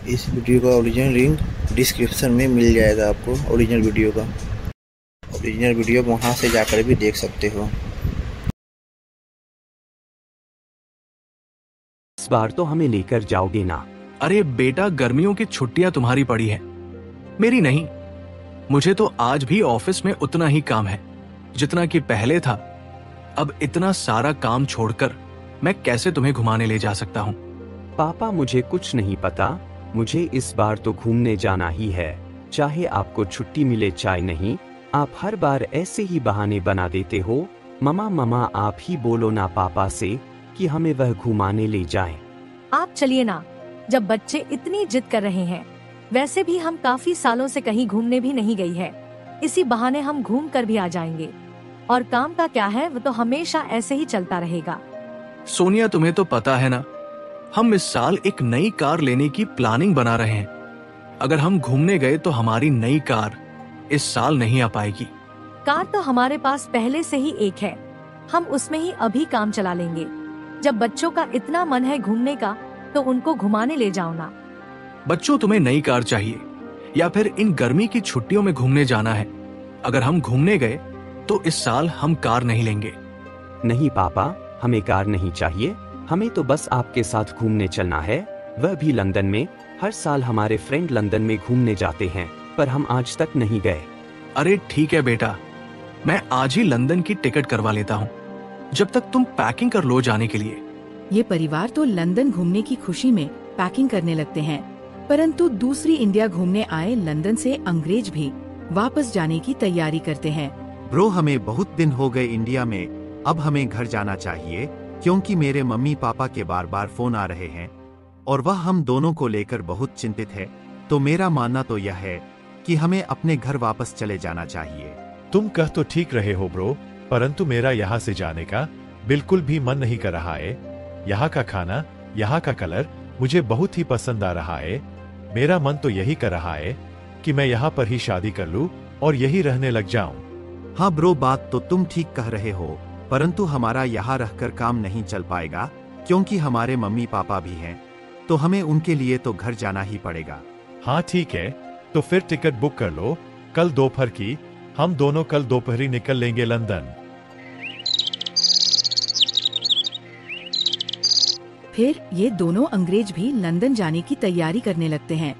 इस वीडियो का original link description में मिल जाएगा आपको। ओरिजिनल वीडियो वहाँ से जाकर भी देख सकते हो। इस बार तो हमें लेकर जाओगे ना? अरे बेटा, गर्मियों की छुट्टियां तुम्हारी पड़ी हैं, मेरी नहीं। मुझे तो आज भी ऑफिस में उतना ही काम है जितना कि पहले था। अब इतना सारा काम छोड़कर मैं कैसे तुम्हें घुमाने ले जा सकता हूँ? पापा मुझे कुछ नहीं पता, मुझे इस बार तो घूमने जाना ही है। चाहे आपको छुट्टी मिले चाहे नहीं, आप हर बार ऐसे ही बहाने बना देते हो। मम्मा आप ही बोलो ना पापा से कि हमें वह घुमाने ले जाएं। आप चलिए ना, जब बच्चे इतनी जिद कर रहे हैं। वैसे भी हम काफी सालों से कहीं घूमने भी नहीं गई है, इसी बहाने हम घूम कर भी आ जाएंगे। और काम का क्या है, वो तो हमेशा ऐसे ही चलता रहेगा। सोनिया, तुम्हें तो पता है ना, हम इस साल एक नई कार लेने की प्लानिंग बना रहे हैं। अगर हम घूमने गए तो हमारी नई कार इस साल नहीं आ पाएगी। कार तो हमारे पास पहले से ही एक है, हम उसमें ही अभी काम चला लेंगे। जब बच्चों का इतना मन है घूमने का, तो उनको घुमाने ले जाओ ना। बच्चों, तुम्हें नई कार चाहिए या फिर इन गर्मी की छुट्टियों में घूमने जाना है? अगर हम घूमने गए तो इस साल हम कार नहीं लेंगे। नहीं पापा, हमें कार नहीं चाहिए, हमें तो बस आपके साथ घूमने चलना है, वह भी लंदन में। हर साल हमारे फ्रेंड लंदन में घूमने जाते हैं, पर हम आज तक नहीं गए। अरे ठीक है बेटा, मैं आज ही लंदन की टिकट करवा लेता हूँ, जब तक तुम पैकिंग कर लो जाने के लिए। ये परिवार तो लंदन घूमने की खुशी में पैकिंग करने लगते हैं, परंतु दूसरी इंडिया घूमने आए लंदन से अंग्रेज भी वापस जाने की तैयारी करते हैं। ब्रो, हमें बहुत दिन हो गए इंडिया में, अब हमें घर जाना चाहिए, क्योंकि मेरे मम्मी पापा के बार बार फोन आ रहे हैं और वह हम दोनों को लेकर बहुत चिंतित है। तो मेरा मानना तो यह है कि हमें अपने घर वापस चले जाना चाहिए। तुम कह तो ठीक रहे हो ब्रो, परंतु मेरा यहाँ से जाने का बिल्कुल भी मन नहीं कर रहा है। यहाँ का खाना, यहाँ का कलर मुझे बहुत ही पसंद आ रहा है। मेरा मन तो यही कर रहा है कि मैं यहाँ पर ही शादी कर लूँ और यही रहने लग जाऊं। हाँ ब्रो, बात तो तुम ठीक कह रहे हो, परंतु हमारा यहाँ रहकर काम नहीं चल पाएगा, क्योंकि हमारे मम्मी पापा भी हैं, तो हमें उनके लिए तो घर जाना ही पड़ेगा। हाँ ठीक है, तो फिर टिकट बुक कर लो कल दोपहर की। हम दोनों कल दोपहर ही निकल लेंगे लंदन। फिर ये दोनों अंग्रेज भी लंदन जाने की तैयारी करने लगते हैं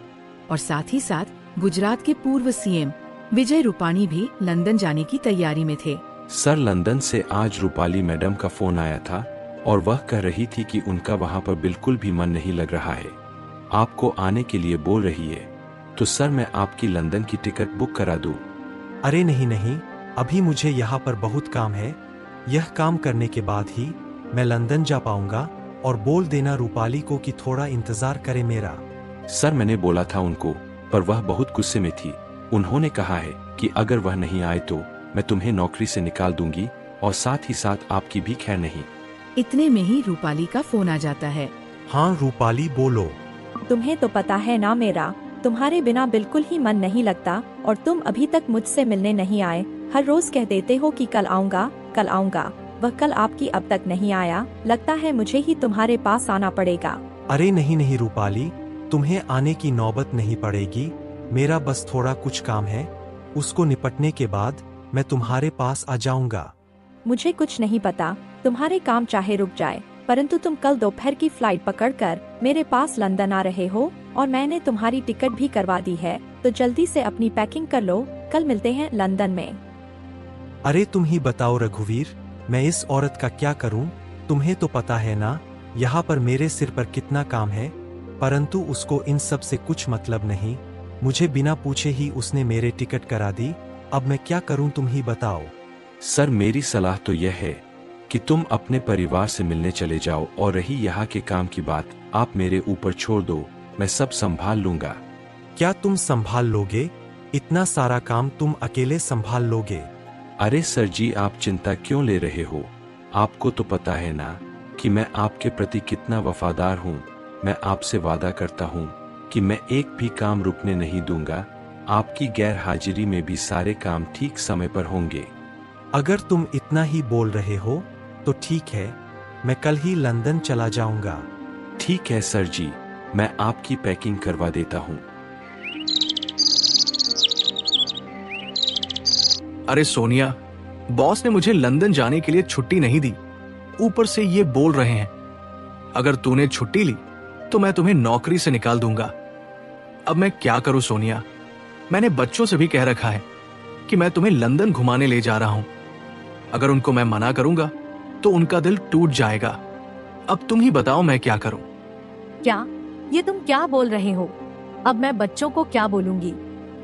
और साथ ही साथ गुजरात के पूर्व सीएम विजय रूपाणी भी लंदन जाने की तैयारी में थे। सर, लंदन से आज रूपाली मैडम का फोन आया था और वह कह रही थी कि उनका वहां पर बिल्कुल भी मन नहीं लग रहा है, आपको आने के लिए बोल रही है। तो सर, मैं आपकी लंदन की टिकट बुक करा दूं? अरे नहीं, अभी मुझे यहाँ पर बहुत काम है। यह काम करने के बाद ही मैं लंदन जा पाऊंगा। और बोल देना रूपाली को कि थोड़ा इंतजार करे मेरा। सर, मैंने बोला था उनको, पर वह बहुत गुस्से में थी। उन्होंने कहा है कि अगर वह नहीं आए तो मैं तुम्हें नौकरी से निकाल दूंगी और साथ ही साथ आपकी भी खैर नहीं। इतने में ही रूपाली का फोन आ जाता है। हाँ रूपाली, बोलो। तुम्हें तो पता है ना, मेरा तुम्हारे बिना बिल्कुल ही मन नहीं लगता और तुम अभी तक मुझसे मिलने नहीं आए। हर रोज कह देते हो कि कल आऊँगा कल आऊँगा, वह कल आपकी अब तक नहीं आया। लगता है मुझे ही तुम्हारे पास आना पड़ेगा। अरे नहीं रूपाली, तुम्हें आने की नौबत नहीं पड़ेगी। मेरा बस थोड़ा कुछ काम है, उसको निपटने के बाद मैं तुम्हारे पास आ जाऊंगा। मुझे कुछ नहीं पता, तुम्हारे काम चाहे रुक जाए, परंतु तुम कल दोपहर की फ्लाइट पकड़कर मेरे पास लंदन आ रहे हो और मैंने तुम्हारी टिकट भी करवा दी है। तो जल्दी से अपनी पैकिंग कर लो, कल मिलते हैं लंदन में। अरे तुम ही बताओ रघुवीर, मैं इस औरत का क्या करूं? तुम्हें तो पता है ना यहाँ पर मेरे सिर पर कितना काम है, परंतु उसको इन सब से कुछ मतलब नहीं। मुझे बिना पूछे ही उसने मेरे टिकट करा दी। अब मैं क्या करूं, तुम ही बताओ। सर, मेरी सलाह तो यह है कि तुम अपने परिवार से मिलने चले जाओ और रही यहाँ के काम की बात, आप मेरे ऊपर छोड़ दो, मैं सब संभाल लूंगा। क्या तुम संभाल लोगे? इतना सारा काम तुम अकेले संभाल लोगे? अरे सर जी, आप चिंता क्यों ले रहे हो? आपको तो पता है ना कि मैं आपके प्रति कितना वफादार हूँ। मैं आपसे वादा करता हूँ कि मैं एक भी काम रुकने नहीं दूंगा। आपकी गैर हाजिरी में भी सारे काम ठीक समय पर होंगे। अगर तुम इतना ही बोल रहे हो तो ठीक है, मैं कल ही लंदन चला जाऊंगा। ठीक है सर जी, मैं आपकी पैकिंग करवा देता हूँ। अरे सोनिया, बॉस ने मुझे लंदन जाने के लिए छुट्टी नहीं दी, ऊपर से ये बोल रहे हैं अगर तूने छुट्टी ली तो मैं तुम्हें नौकरी से निकाल दूंगा। अब मैं क्या करूं सोनिया? मैंने बच्चों से भी कह रखा है कि मैं तुम्हें लंदन घुमाने ले जा रहा हूं। अगर उनको मैं मना करूंगा तो उनका दिल टूट जाएगा। अब तुम ही बताओ मैं क्या करूं? क्या ये तुम क्या बोल रहे हो? अब मैं बच्चों को क्या बोलूंगी?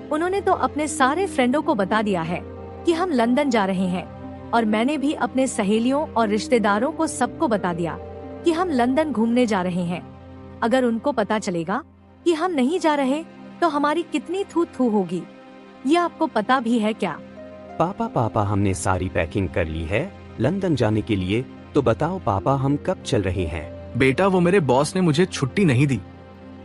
उन्होंने तो अपने सारे फ्रेंडों को बता दिया है कि हम लंदन जा रहे हैं, और मैंने भी अपने सहेलियों और रिश्तेदारों को सबको बता दिया कि हम लंदन घूमने जा रहे हैं। अगर उनको पता चलेगा कि हम नहीं जा रहे तो हमारी कितनी थू थू होगी, ये आपको पता भी है क्या? पापा हमने सारी पैकिंग कर ली है लंदन जाने के लिए। तो बताओ पापा, हम कब चल रहे हैं? बेटा, वो मेरे बॉस ने मुझे छुट्टी नहीं दी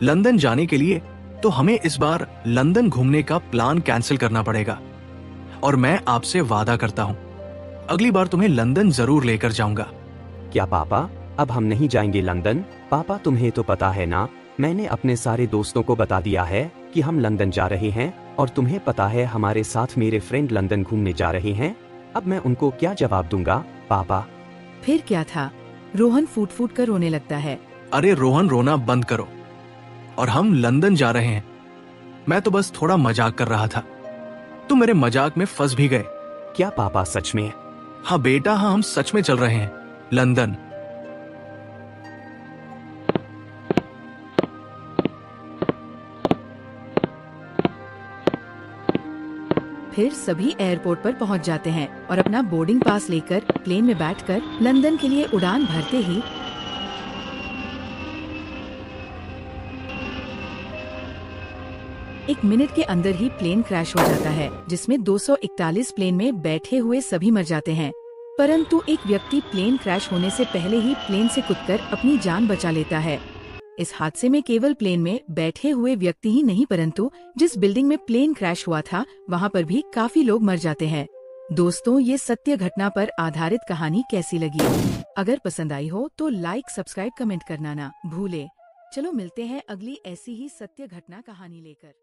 लंदन जाने के लिए, तो हमें इस बार लंदन घूमने का प्लान कैंसिल करना पड़ेगा। और मैं आपसे वादा करता हूँ अगली बार तुम्हें लंदन जरूर लेकर जाऊंगा। क्या पापा, अब हम नहीं जाएंगे लंदन? पापा, तुम्हें तो पता है ना, मैंने अपने सारे दोस्तों को बता दिया है कि हम लंदन जा रहे हैं, और तुम्हें पता है हमारे साथ मेरे फ्रेंड लंदन घूमने जा रहे हैं। अब मैं उनको क्या जवाब दूंगा पापा? फिर क्या था, रोहन फूट फूट कर रोने लगता है। अरे रोहन, रोना बंद करो। और हम लंदन जा रहे हैं। मैं तो बस थोड़ा मजाक कर रहा था, तुम मेरे मजाक में फंस भी गए। क्या पापा, सच में? हाँ बेटा, हाँ, हम सच में चल रहे हैं लंदन। फिर सभी एयरपोर्ट पर पहुंच जाते हैं और अपना बोर्डिंग पास लेकर प्लेन में बैठकर लंदन के लिए उड़ान भरते ही एक मिनट के अंदर ही प्लेन क्रैश हो जाता है, जिसमें 241 प्लेन में बैठे हुए सभी मर जाते हैं। परंतु एक व्यक्ति प्लेन क्रैश होने से पहले ही प्लेन से कूदकर अपनी जान बचा लेता है। इस हादसे में केवल प्लेन में बैठे हुए व्यक्ति ही नहीं, परंतु जिस बिल्डिंग में प्लेन क्रैश हुआ था वहाँ पर भी काफी लोग मर जाते हैं। दोस्तों, ये सत्य घटना पर आधारित कहानी कैसी लगी? अगर पसंद आई हो तो लाइक, सब्सक्राइब, कमेंट करना ना भूले। चलो मिलते हैं अगली ऐसी ही सत्य घटना कहानी लेकर।